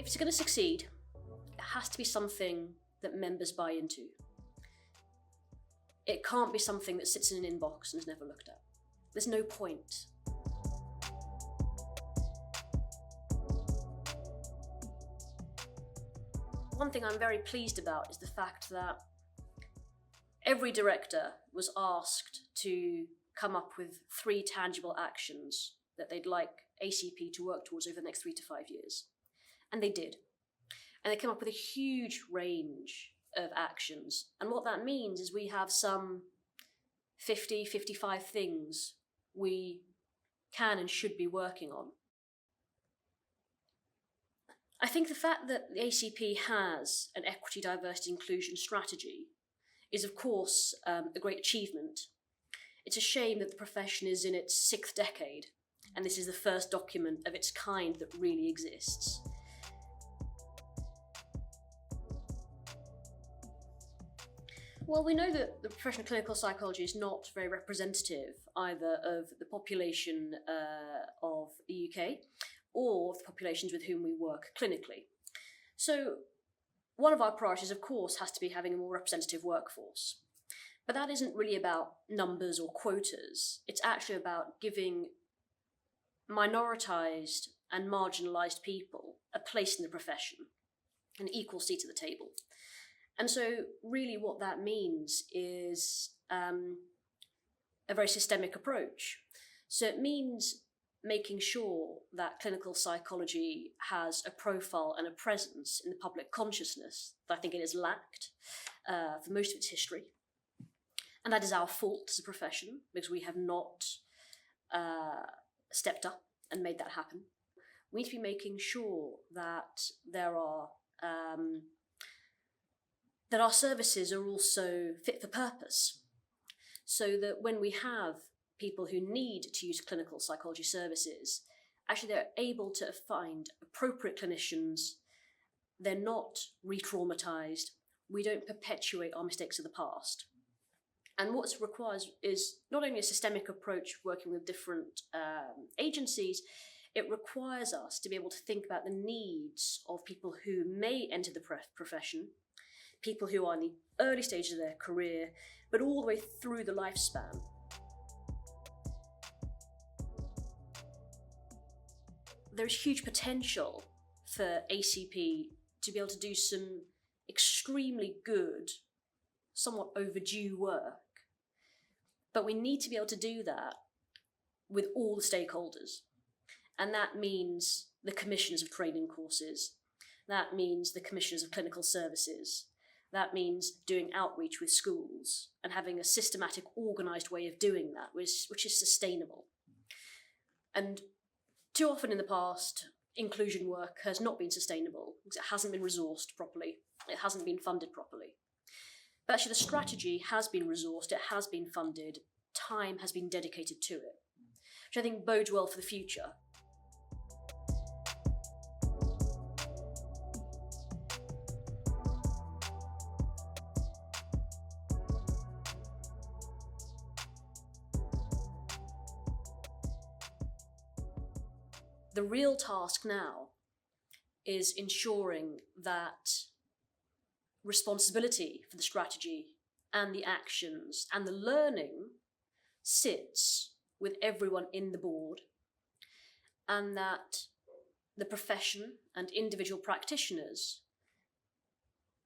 If it's going to succeed, it has to be something that members buy into. It can't be something that sits in an inbox and is never looked at. There's no point. One thing I'm very pleased about is the fact that every director was asked to come up with 3 tangible actions that they'd like ACP to work towards over the next 3 to 5 years. And they did. And they came up with a huge range of actions. And what that means is we have some 50, 55 things we can and should be working on. I think the fact that the ACP has an equity, diversity, inclusion strategy is, of course, a great achievement. It's a shame that the profession is in its 6th decade, and this is the first document of its kind that really exists. Well, we know that the profession of clinical psychology is not very representative either of the population of the UK or the populations with whom we work clinically. So one of our priorities, of course, has to be having a more representative workforce. But that isn't really about numbers or quotas. It's actually about giving minoritized and marginalized people a place in the profession, an equal seat at the table. And so really what that means is a very systemic approach. So it means making sure that clinical psychology has a profile and a presence in the public consciousness that I think it has lacked for most of its history. And that is our fault as a profession, because we have not stepped up and made that happen. We need to be making sure that there are that our services are also fit for purpose, so that when we have people who need to use clinical psychology services, actually they're able to find appropriate clinicians, they're not re-traumatized, we don't perpetuate our mistakes of the past. And what's required is not only a systemic approach working with different agencies, it requires us to be able to think about the needs of people who may enter the profession, people who are in the early stages of their career, but all the way through the lifespan. There's huge potential for ACP to be able to do some extremely good, somewhat overdue work. But we need to be able to do that with all the stakeholders. And that means the commissioners of training courses. That means the commissioners of clinical services. That means doing outreach with schools and having a systematic, organised way of doing that, which is sustainable. And too often in the past, inclusion work has not been sustainable because it hasn't been resourced properly. It hasn't been funded properly. But actually the strategy has been resourced, it has been funded, time has been dedicated to it, which I think bodes well for the future. The real task now is ensuring that responsibility for the strategy and the actions and the learning sits with everyone in the board, and that the profession and individual practitioners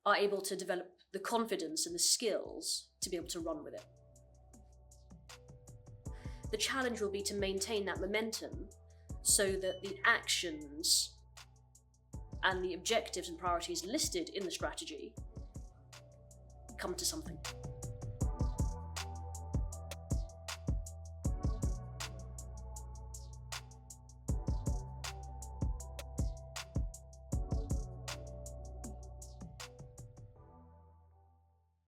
are able to develop the confidence and the skills to be able to run with it. The challenge will be to maintain that momentum so that the actions and the objectives and priorities listed in the strategy come to something.